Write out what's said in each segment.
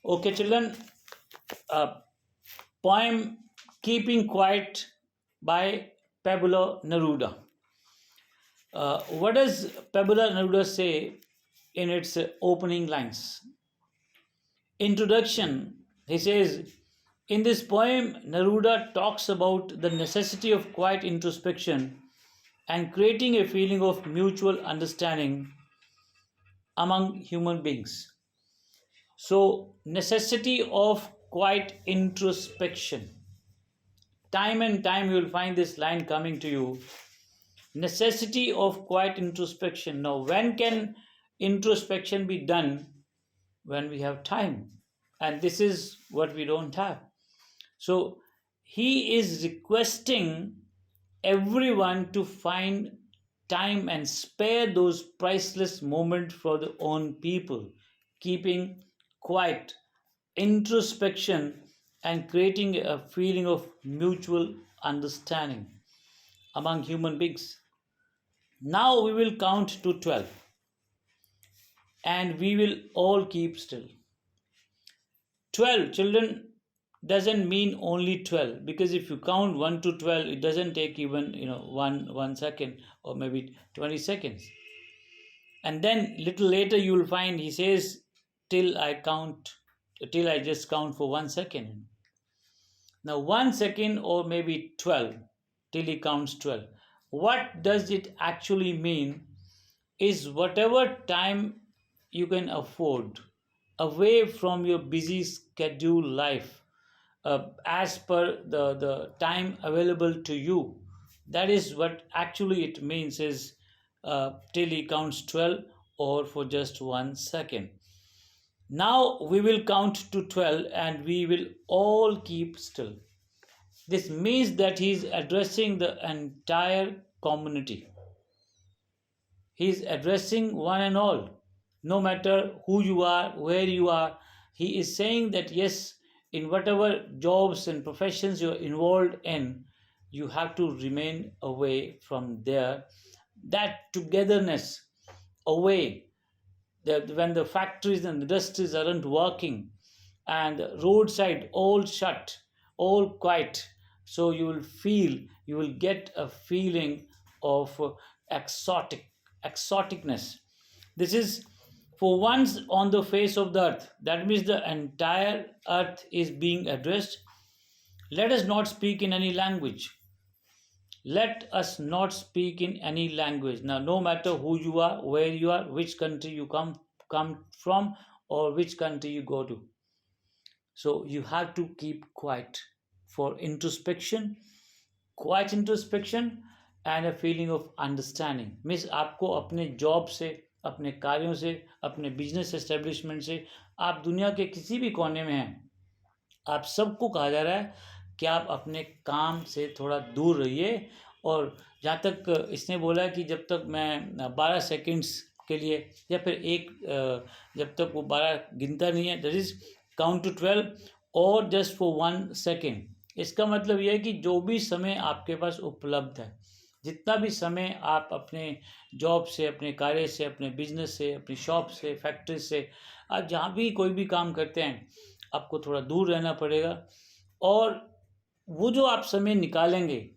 Okay, children, poem Keeping Quiet by Pablo Neruda. What does Pablo Neruda say in its opening lines? Introduction, he says, in this poem, Neruda talks about the necessity of quiet introspection and creating a feeling of mutual understanding among human beings. So, necessity of quiet introspection. Time and time you will find this line coming to you. Necessity of quiet introspection. Now, when can introspection be done? When we have time. And this is what we don't have. So, he is requesting everyone to find time and spare those priceless moments for their own people, keeping quiet, introspection, and creating a feeling of mutual understanding among human beings. Now we will count to 12 and we will all keep still. 12 children doesn't mean only 12, because if you count 1 to 12 it doesn't take even one second or maybe 20 seconds. And then little later you will find he says till I just count for 1 second. Now 1 second or maybe 12 till he counts 12. What does it actually mean is whatever time you can afford away from your busy schedule life, as per the time available to you. That is what actually it means is till he counts 12 or for just 1 second. Now we will count to 12 and we will all keep still. This means that he is addressing the entire community. He is addressing one and all, no matter who you are, where you are. He is saying that yes, in whatever jobs and professions you're involved in, you have to remain away from there. That togetherness away, that when the factories and industries aren't working and roadside all shut, all quiet, so you will get a feeling of exoticness. This is for once on the face of the earth. That means the entire earth is being addressed. Let us not speak in any language. Let us not speak in any language. Now, no matter who you are, where you are, which country you come from, or which country you go to. So you have to keep quiet for introspection, quiet introspection and a feeling of understanding. Means आपको अपने job से, अपने कार्यों से, अपने business establishment से, आप दुनिया के किसी भी कोने में हैं, आप सबको कहा जा रहा है कि आप अपने काम से थोड़ा दूर रहिए. और जहाँ तक इसने बोला है कि जब तक मैं 12 सेकंड्स के लिए या फिर जब तक वो 12 गिनता नहीं है, दैट इज काउंट टू 12 और जस्ट फॉर 1 सेकेंड. इसका मतलब यह है कि जो भी समय आपके पास उपलब्ध है, जितना भी समय आप अपने जॉब से, अपने कार्य से, अपने बिजनेस से, अपनी शॉप से, फैक्ट्री से, आप जहाँ भी कोई भी काम करते हैं, आपको थोड़ा दूर रहना पड़ेगा. और वो जो आप समय निकालेंगे,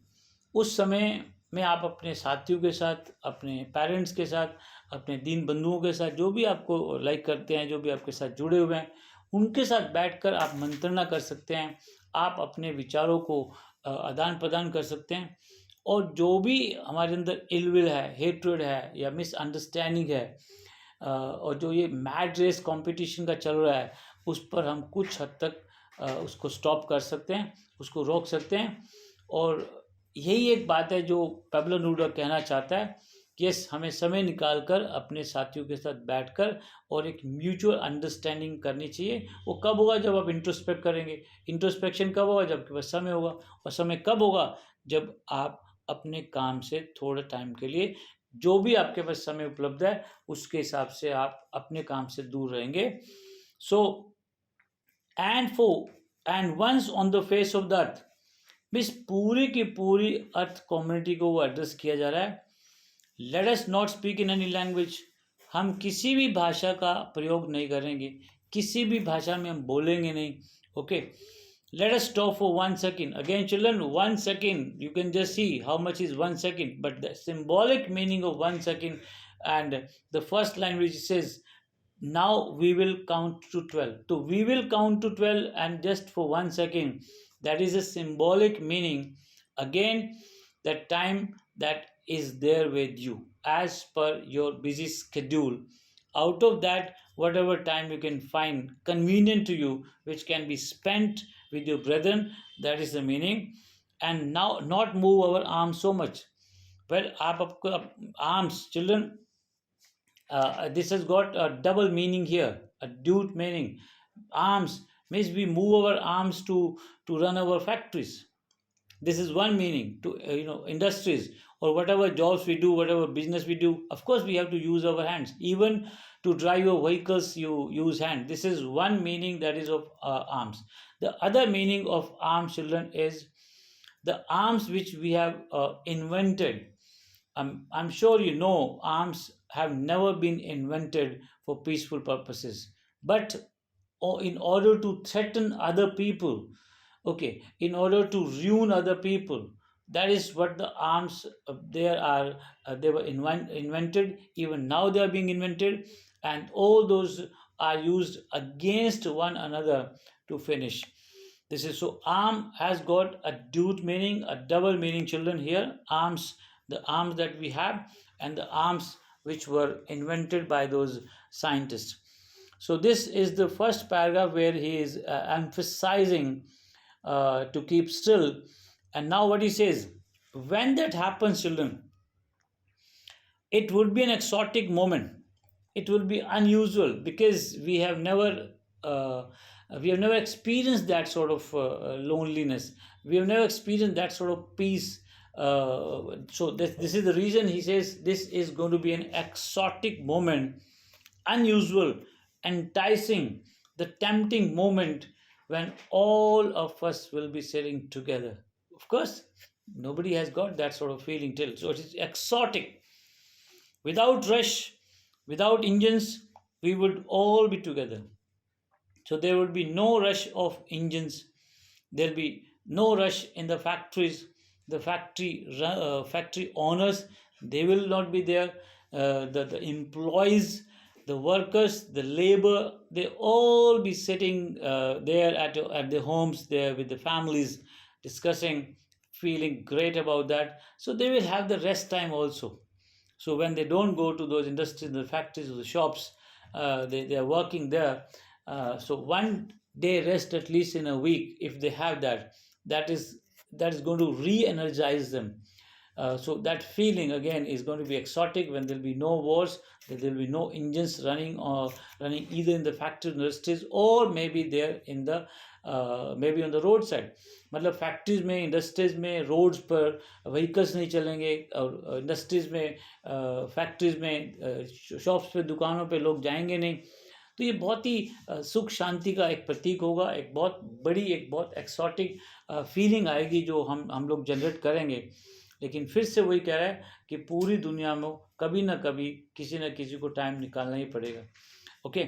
उस समय में आप अपने साथियों के साथ, अपने पेरेंट्स के साथ, अपने दीन बंधुओं के साथ, जो भी आपको लाइक करते हैं, जो भी आपके साथ जुड़े हुए हैं, उनके साथ बैठकर आप मंत्रणा कर सकते हैं. आप अपने विचारों को आदान प्रदान कर सकते हैं. और जो भी हमारे अंदर इलविल है, हेट्रेड है या मिसअंडरस्टैंडिंग है, और जो ये मैड रेस कंपटीशन का चल रहा है, उस पर हम कुछ हद तक उसको स्टॉप कर सकते हैं, उसको रोक सकते हैं. और यही एक बात है जो पैब्लो नेरुदा कहना चाहता है कि यस, हमें समय निकाल कर अपने साथियों के साथ बैठकर और एक म्यूचुअल अंडरस्टैंडिंग करनी चाहिए. वो कब होगा? जब आप इंट्रोस्पेक्ट करेंगे. इंट्रोस्पेक्शन कब होगा? जब आपके पास समय होगा. और समय कब होगा? जब आप अपने काम से थोड़े टाइम के लिए, जो भी आपके पास समय उपलब्ध है, उसके हिसाब से आप अपने काम से दूर रहेंगे. So and once on the face of the earth, miss पूरी की पूरी अर्थ कम्युनिटी को वो एड्रेस किया जा रहा है. Let us not speak in any language. हम किसी भी भाषा का प्रयोग नहीं करेंगे, किसी भी भाषा में हम बोलेंगे नहीं. Okay, let us stop for 1 second. Again, children, 1 second. You can just see how much is 1 second. But the symbolic meaning of 1 second, and the first line which says, now we will count to 12. So we will count to 12, and just for 1 second, that is a symbolic meaning. Again, that time that is there with you as per your busy schedule. Out of that, whatever time you can find convenient to you, which can be spent with your brethren, that is the meaning. And now, not move our arms so much. Well, arms, children, this has got a double meaning here, a dual meaning. Arms means we move our arms to run our factories. This is one meaning. To industries, or whatever jobs we do, whatever business we do, of course we have to use our hands. Even to drive your vehicles, you use hand. This is one meaning, that is of arms. The other meaning of arms, children, is the arms which we have invented. I'm sure you know arms have never been invented for peaceful purposes, but in order to threaten other people. Okay, in order to ruin other people. That is what the arms there are. They were invented. Even now they are being invented, and all those are used against one another to finish. This is so. Arm has got a dual meaning, a double meaning, children. Here, arms, the arms that we have, and the arms which were invented by those scientists. So this is the first paragraph where he is emphasizing to keep still. And now what he says, when that happens, children, it would be an exotic moment. It will be unusual because uh, we have never experienced that sort of loneliness. We have never experienced that sort of peace. So this is the reason he says this is going to be an exotic moment, unusual, enticing, the tempting moment when all of us will be sitting together. Of course, nobody has got that sort of feeling till. So it is exotic. Without rush, without engines, we would all be together. So there would be no rush of engines. There'll be no rush in the factories. The factory owners, they will not be there. The employees, the workers, the labor, they all be sitting there at their homes, there with the families, discussing, feeling great about that. So they will have the rest time also. So when they don't go to those industries, the factories, or the shops, they are working there. So 1 day rest at least in a week, if they have that, that is that is going to re-energize them. So that feeling again is going to be exotic when there'll be no wars, there'll be no engines running, or running either in the factory industries, or maybe there in the maybe on the roadside. मतलब factories में, industries में, roads पर vehicles नहीं चलेंगे, और industries में, factories में, shops पे, दुकानों पे लोग जाएंगे नहीं. तो ये बहुत ही सुख शांति का एक प्रतीक होगा. एक बहुत बड़ी, एक बहुत एक्सॉटिक फीलिंग आएगी जो हम लोग जनरेट करेंगे. लेकिन फिर से वही कह रहा है कि पूरी दुनिया में कभी ना कभी किसी न किसी को टाइम निकालना ही पड़ेगा. Okay,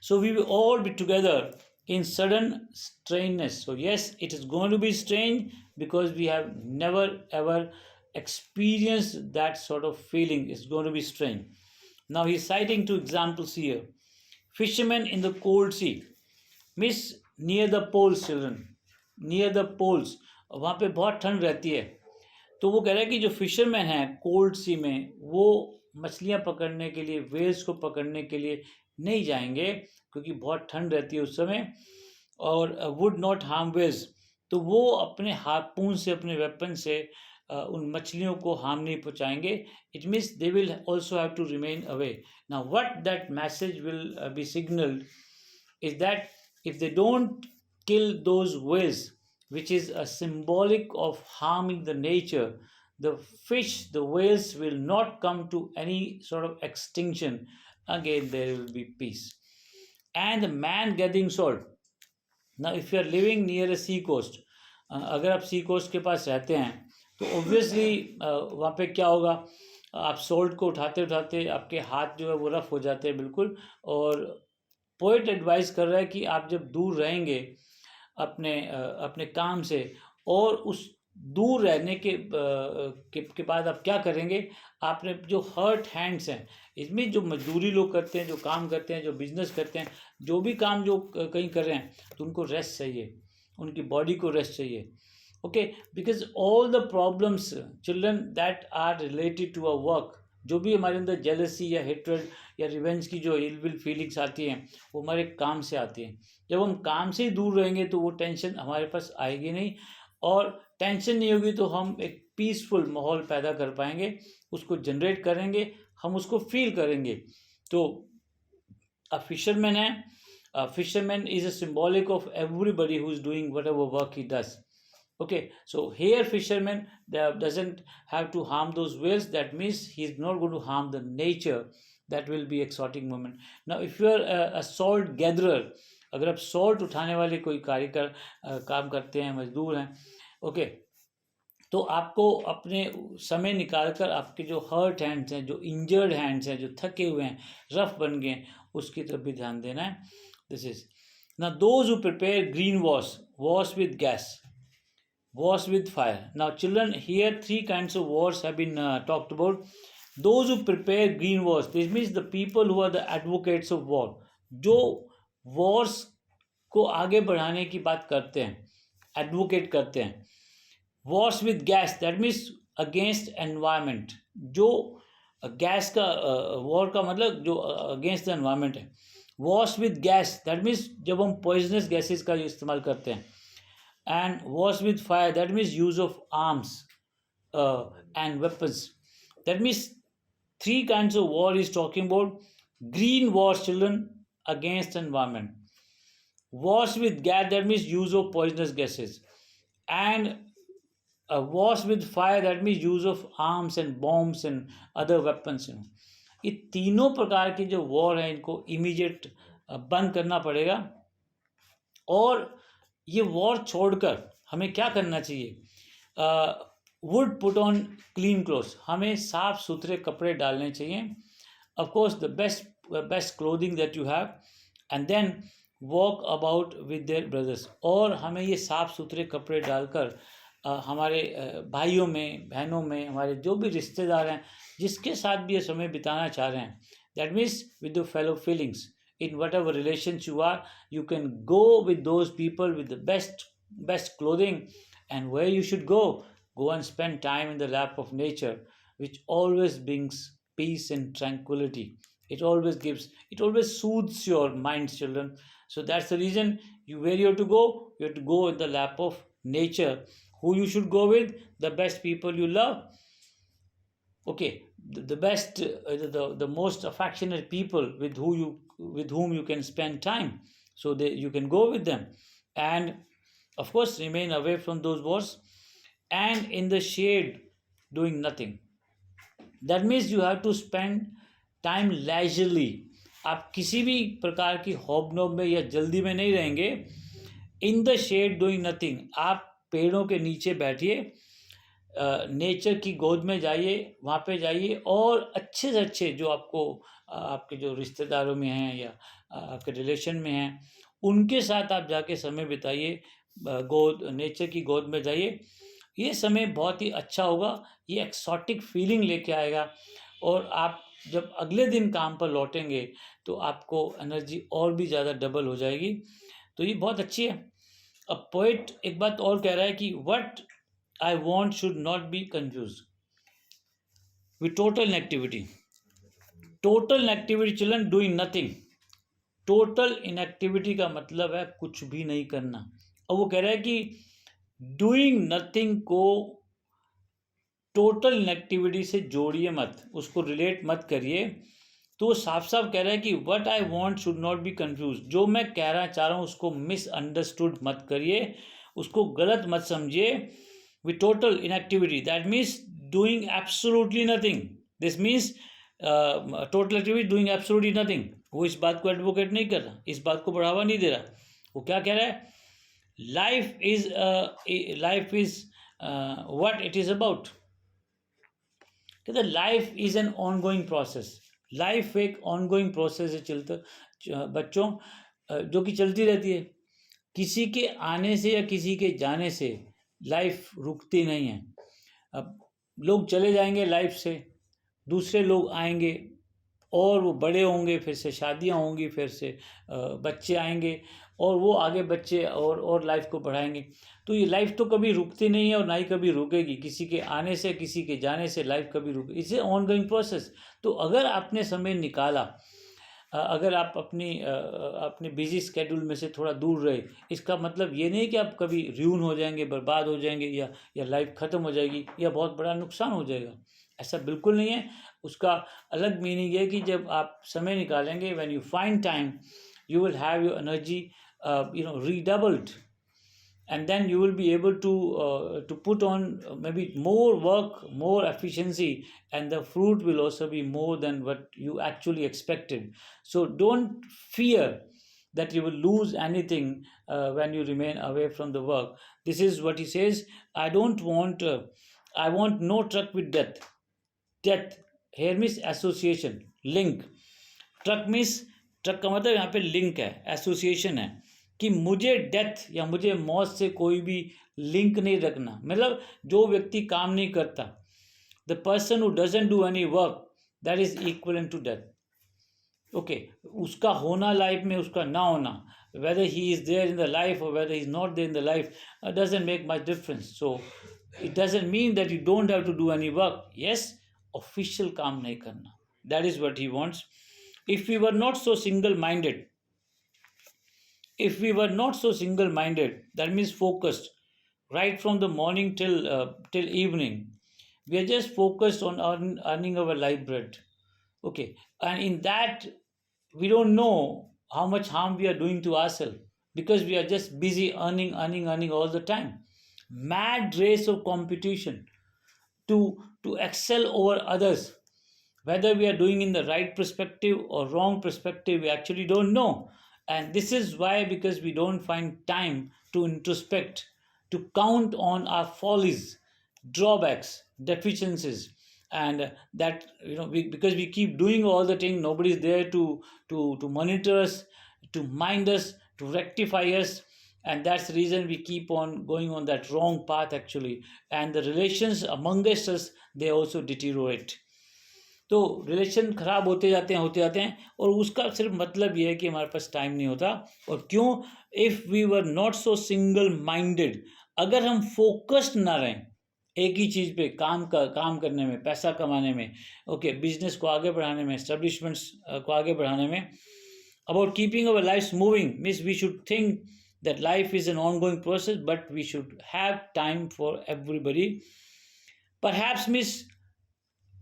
so we will all be together in sudden strangeness. So yes, it is going to be strange because we have never ever experienced that sort of feeling. It's going to be strange. Now he's citing two examples here. Fisherman in the cold sea. Miss near the poles, children. Near the poles. वहाँ पे बहुत ठंड रहती है. तो वो कह रहा है कि जो फिशरमैन है कोल्ड सी में, वो मछलियाँ पकड़ने के लिए, वेल्स को पकड़ने के लिए नहीं जाएंगे क्योंकि बहुत ठंड रहती है उस समय, और वुड नॉट हार्म वेल्स. तो वो अपने हार्पून से, अपने वेपन से उन मछलियों को हार्म नहीं पहुंचाएंगे. It means they will also have to remain away. Now what that message will be signalled is that if they don't kill those whales, which is a symbolic of harming the nature, the fish, the whales will not come to any sort of extinction. Again, there will be peace. And the man gathering salt. Now, if you are living near a sea coast, अगर आप सी coast के पास रहते हैं तो obviously वहाँ पे क्या होगा, आप सॉल्ट को उठाते उठाते आपके हाथ जो है वो रफ हो जाते हैं बिल्कुल, और पोएट एडवाइस कर रहा है कि आप जब दूर रहेंगे अपने काम से, और उस दूर रहने के बाद आप क्या करेंगे, आपने जो हर्ट हैंड्स हैं, इसमें जो मजदूरी लोग करते हैं, जो काम करते हैं, जो बिजनेस करते हैं, जो भी काम जो कहीं कर रहे हैं, तो उनको रेस्ट चाहिए, उनकी बॉडी को रेस्ट चाहिए. Okay, because all the problems children that are related to a work, जो भी हमारे अंदर जेलसी या हेट्रेड या रिवेंज की जो इल विल फीलिंग्स आती हैं, वो हमारे काम से आती हैं. जब हम काम से ही दूर रहेंगे तो वो टेंशन हमारे पास आएगी नहीं, और टेंशन नहीं होगी तो हम एक पीसफुल माहौल पैदा कर पाएंगे, उसको जनरेट करेंगे, हम उसको फील करेंगे. तो अ फिशरमैन है, fisherman is a symbolic of everybody who is doing what ever work he does. Okay, so here fisherman doesn't have to harm those whales. That means he's not going to harm the nature. That will be exotic movement. Now if you are a salt gatherer, अगर आप salt उठाने वाले कोई काम करते हैं, मजदूर हैं, ओके, तो आपको अपने समय निकाल कर आपके जो हर्ट हैंड्स हैं, जो इंजर्ड हैंड्स हैं, जो थके हुए हैं, रफ बन गए हैं, उसकी तरफ भी ध्यान देना है. दिस इज ना those who prepare green wash with gas, wars with fire. Now children, here three kinds of wars have been talked about. Those who prepare green wars, this means the people who are the advocates of war, जो wars को आगे बढ़ाने की बात करते हैं, advocate करते हैं. wars with gas, that means against environment, जो गैस का वॉर का मतलब जो अगेंस्ट द एनवायरमेंट है. wars with gas, that means जब हम पॉइजनस गैसेस का इस्तेमाल करते हैं. And wars with fire, that means use of arms and weapons. That means three kinds of war is talking about. Green wars, children, against environment. Wars with gas, that means use of poisonous gases. And wars with fire, that means use of arms and bombs and other weapons. ये तीनों प्रकार के जो war हैं, इनको immediate बंद करना पड़ेगा. और ये वॉर छोड़कर हमें क्या करना चाहिए? Would put on clean clothes, हमें साफ सुथरे कपड़े डालने चाहिए. Of course the best clothing that you have, and then walk about with their brothers. और हमें ये साफ सुथरे कपड़े डालकर हमारे भाइयों में, बहनों में, हमारे जो भी रिश्तेदार हैं, जिसके साथ भी ये समय बिताना चाह रहे हैं, that means with the fellow feelings. In whatever relations you are, you can go with those people with the best clothing. And where you should go and spend time in the lap of nature, which always brings peace and tranquility. It always soothes your minds, children. So that's the reason where you have to go. You have to go in the lap of nature. Who you should go with? The best people you love. Okay, the best, the most affectionate people with whom you can spend time, so that you can go with them. And of course remain away from those wars, and in the shade doing nothing. That means you have to spend time leisurely. आप किसी भी प्रकार की hobnob में या जल्दी में नहीं रहेंगे. In the shade doing nothing, आप पेड़ों के नीचे बैठिए, नेचर की गोद में जाइए, वहाँ पे जाइए, और अच्छे से अच्छे जो आपके जो रिश्तेदारों में हैं या आपके रिलेशन में हैं, उनके साथ आप जाके समय बिताइए, नेचर की गोद में जाइए. ये समय बहुत ही अच्छा होगा, ये एक्सोटिक फीलिंग लेके आएगा, और आप जब अगले दिन काम पर लौटेंगे तो आपको एनर्जी और भी ज़्यादा डबल हो जाएगी. तो ये बहुत अच्छी है. अब पोएट एक बात और कह रहा है कि what I want should not be confused with total inactivity. Total inactivity, children, doing nothing. Total inactivity का मतलब है कुछ भी नहीं करना. और वो कह रहा है कि doing nothing को total inactivity से जोड़िए मत, उसको relate मत करिए. तो साफ साफ कह रहा है कि what I want should not be confused. जो मैं कहना चाह रहा हूँ उसको misunderstood मत करिए, उसको गलत मत समझिए. With total inactivity, that means doing absolutely nothing. This means total activity doing absolutely nothing. वो इस बात को एडवोकेट नहीं कर रहा, इस बात को बढ़ावा नहीं दे रहा. वो क्या कह रहा है? life is what it is about. कहते life is an ongoing process. Life एक ऑनगोइंग प्रोसेस है, बच्चों, जो कि चलती रहती है। किसी के आने से या किसी के जाने से लाइफ रुकती नहीं है। अब लोग चले जाएंगे लाइफ से, दूसरे लोग आएंगे और वो बड़े होंगे, फिर से शादियां होंगी, फिर से बच्चे आएंगे और वो आगे बच्चे और लाइफ को बढ़ाएंगे। तो ये लाइफ तो कभी रुकती नहीं है और ना ही कभी रुकेगी। किसी के आने से किसी के जाने से लाइफ कभी रुके, it's a on going process. तो अगर आपने समय निकाला, अगर आप अपने बिजी स्केड्यूल में से थोड़ा दूर रहे, इसका मतलब ये नहीं कि आप कभी र्यून हो जाएंगे, बर्बाद हो जाएंगे, या लाइफ ख़त्म हो जाएगी या बहुत बड़ा नुकसान हो जाएगा। ऐसा बिल्कुल नहीं है। उसका अलग मीनिंग है कि जब आप समय निकालेंगे, when you find time, you will have your energy redoubled, and then you will be able to put on maybe more work, more efficiency, and the fruit will also be more than what you actually expected. So don't fear that you will lose anything when you remain away from the work. This is what he says. I want no truck with death here means association, link. Truck का मतलब यहाँ पे link है, association है, कि मुझे death या मुझे मौत से कोई भी लिंक नहीं रखना। मतलब जो व्यक्ति काम नहीं करता, the person who doesn't do any work, that is equivalent to death. Okay, उसका होना लाइफ में, उसका ना होना, whether he is there in the life or whether he is not there in the life, doesn't make much difference. So it doesn't mean that you don't have to do any work. Yes, official काम नहीं करना, that is what he wants. If we were not so single-minded, that means focused, right from the morning till evening, we are just focused on earning our life bread. Okay, and in that we don't know how much harm we are doing to ourselves, because we are just busy earning all the time. Mad race of competition to excel over others. Whether we are doing in the right perspective or wrong perspective, we actually don't know. And this is why, because we don't find time to introspect, to count on our follies, drawbacks, deficiencies, and that, because we keep doing all the things, nobody is there to monitor us, to mind us, to rectify us, and that's the reason we keep on going on that wrong path actually. And the relations amongst us, they also deteriorate. तो relation ख़राब होते जाते हैं और उसका सिर्फ मतलब ये है कि हमारे पास टाइम नहीं होता। और क्यों? If we were not so single minded, अगर हम फोकस्ड ना रहें एक ही चीज़ पे, काम करने में, पैसा कमाने में, ओके, बिजनेस को आगे बढ़ाने में, एस्टेब्लिशमेंट्स को आगे बढ़ाने में, about keeping our life moving, means we should think that life is an ongoing process, but we should have time for everybody. Perhaps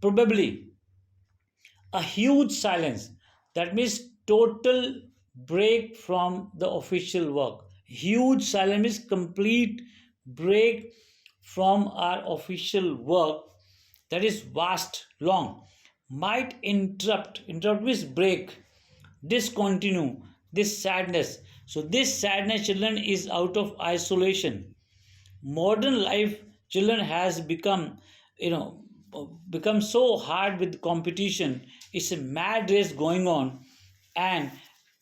probably a huge silence, that means total break from the official work. Huge silence means complete break from our official work, that is vast, long, might interrupt means break, discontinue this sadness. So this sadness, children, is out of isolation. Modern life, children, has become so hard with competition. It's a mad race going on, and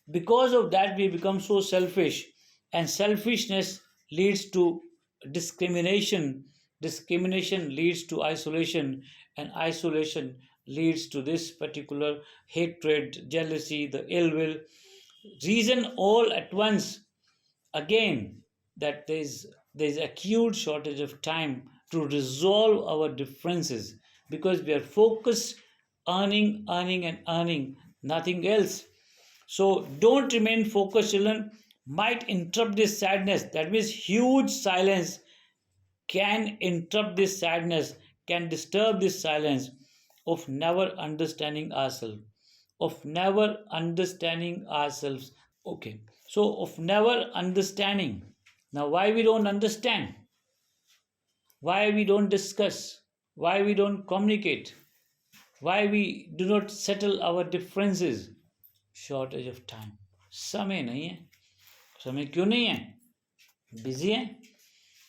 because of that we become so selfish, and selfishness leads to discrimination leads to isolation, and isolation leads to this particular hatred, jealousy, the ill will. Reason all at once, again, that there's acute shortage of time to resolve our differences, because we are focused earning and earning, nothing else. So don't remain focused, children. Might interrupt this sadness, that means huge silence can interrupt this sadness, can disturb this silence of never understanding ourselves, Okay, so of never understanding. Now, why we don't understand, why we don't discuss, why we don't communicate, why we do not settle our differences? Shortage of time. समय नहीं है। समय क्यों नहीं है? Busy हैं।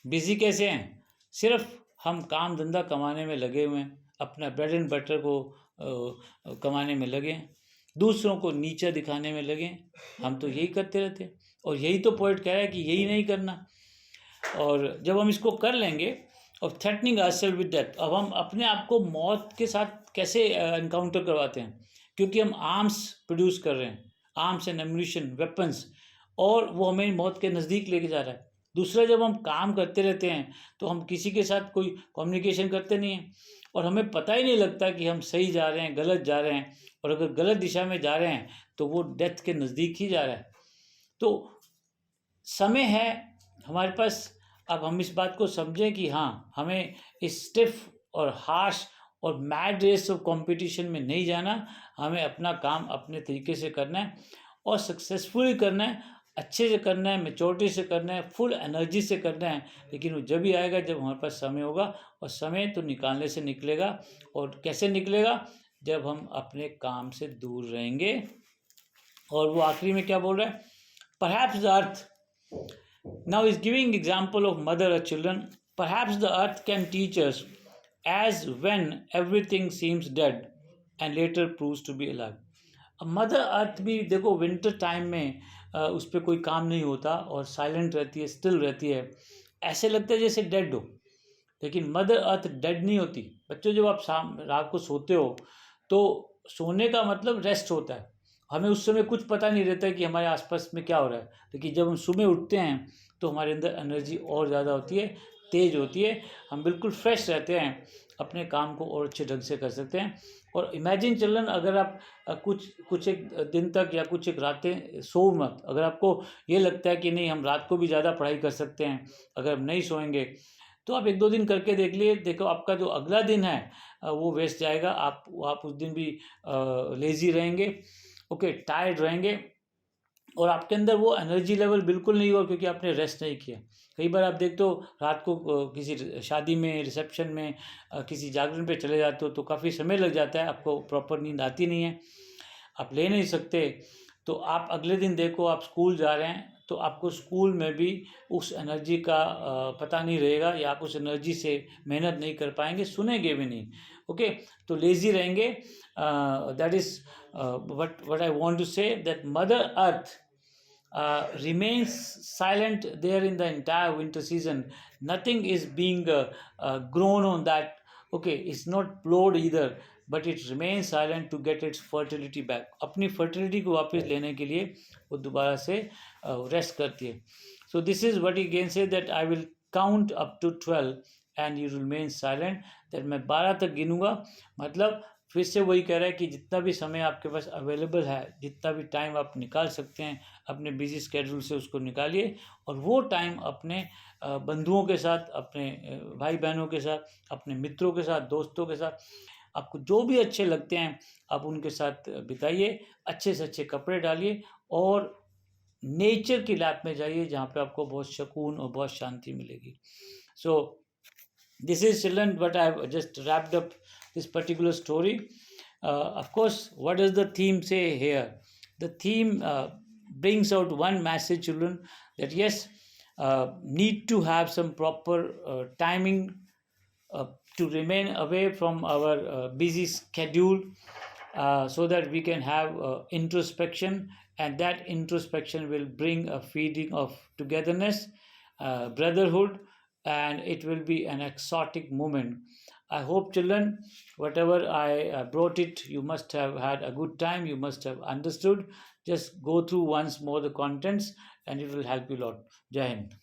Busy कैसे हैं? सिर्फ हम काम धंधा कमाने में लगे हुए हैं, अपना ब्रेड एंड बटर को कमाने में लगे, दूसरों को नीचा दिखाने में लगे। हम तो यही करते रहते हैं, और यही तो पोइट कह रहा है कि यही नहीं करना। और जब हम इसको कर लेंगे, और थ्रेटनिंग आवरसेल्फ विद डेथ, अब हम अपने आप को मौत के साथ कैसे एनकाउंटर करवाते हैं, क्योंकि हम आर्म्स प्रोड्यूस कर रहे हैं, आर्म्स एंड एम्यूनिशन, वेपन्स, और वो हमें मौत के नज़दीक लेके जा रहा है। दूसरा, जब हम काम करते रहते हैं तो हम किसी के साथ कोई कम्युनिकेशन करते नहीं हैं, और हमें पता ही नहीं लगता कि हम सही जा रहे हैं, गलत जा रहे हैं, और अगर गलत दिशा में जा रहे हैं तो वो डेथ के नज़दीक ही जा रहा है। तो समय है हमारे पास, अब हम इस बात को समझें कि हाँ, हमें इस स्टिफ और हार्श और मैड रेस ऑफ कंपटीशन में नहीं जाना, हमें अपना काम अपने तरीके से करना है, और सक्सेसफुली करना है, अच्छे से करना है, मेच्योरिटी से करना है, फुल एनर्जी से करना है। लेकिन वो जब ही आएगा जब हमारे पास समय होगा, और समय तो निकालने से निकलेगा। और कैसे निकलेगा? जब हम अपने काम से दूर रहेंगे। और वो आखिरी में क्या बोल रहा है? Perhaps the earth, now is giving example of mother or children, perhaps the earth can teach us as when everything seems dead and later proves to be alive. अब मदर अर्थ भी देखो, विंटर टाइम में उस पर कोई काम नहीं होता और साइलेंट रहती है, स्टिल रहती है, ऐसे लगता है जैसे डेड हो। लेकिन मदर अर्थ डेड नहीं होती। बच्चों, जब आप शाम रात को सोते हो तो सोने का मतलब रेस्ट होता है। हमें उस समय कुछ पता नहीं रहता है कि हमारे आसपास में क्या हो रहा है, लेकिन जब हम सुबह उठते हैं तो हमारे अंदर एनर्जी और ज़्यादा होती है, तेज होती है, हम बिल्कुल फ्रेश रहते हैं, अपने काम को और अच्छे ढंग से कर सकते हैं। और इमेजिन चिल्ड्रन, अगर आप कुछ एक दिन तक या कुछ एक रातें सो मत, अगर आपको ये लगता है कि नहीं हम रात को भी ज़्यादा पढ़ाई कर सकते हैं अगर हम नहीं सोएंगे, तो आप 1-2 दिन करके देख लिए, देखो आपका जो अगला दिन है वो वेस्ट जाएगा। आप उस दिन भी लेज़ी रहेंगे, ओके, टायर्ड रहेंगे, और आपके अंदर वो एनर्जी लेवल बिल्कुल नहीं होगा, क्योंकि आपने रेस्ट नहीं किया। कई बार आप देखते हो रात को किसी शादी में, रिसेप्शन में, किसी जागरण पे चले जाते हो तो काफ़ी समय लग जाता है, आपको प्रॉपर नींद आती नहीं है, आप ले नहीं सकते। तो आप अगले दिन देखो, आप स्कूल जा रहे हैं तो आपको स्कूल में भी उस एनर्जी का पता नहीं रहेगा, या आप उस एनर्जी से मेहनत नहीं कर पाएंगे, सुनेंगे भी नहीं, ओके, तो लेज़ी रहेंगे। That is what I want to say, that Mother Earth remains silent there in the entire winter season. Nothing is being grown on that. Okay, it's not plowed either, but it remains silent to get its fertility back. अपनी fertility को वापस लेने के लिए वो दोबारा से rest करती है. So this is what he again said, that I will count up to 12 and you remain silent. that मैं 12 तक गिनूंगा, मतलब फिर से वही कह रहा है कि जितना भी समय आपके पास अवेलेबल है, जितना भी टाइम आप निकाल सकते हैं अपने बिजी स्केड्यूल से, उसको निकालिए, और वो टाइम अपने बंधुओं के साथ, अपने भाई बहनों के साथ, अपने मित्रों के साथ, दोस्तों के साथ, आपको जो भी अच्छे लगते हैं आप उनके साथ बिताइए। अच्छे से अच्छे कपड़े डालिए और नेचर की लैब में जाइए, जहाँ पे आपको बहुत सुकून और बहुत शांति मिलेगी। सो this is, children, what I have just wrapped up this particular story. Of course, what does the theme say here? The theme brings out one message, children, that yes, need to have some proper timing to remain away from our busy schedule, so that we can have introspection, and that introspection will bring a feeling of togetherness, brotherhood, and it will be an exotic moment. I hope, children, whatever I brought it, you must have had a good time, you must have understood. Just go through once more the contents and it will help you a lot. Jai Hind.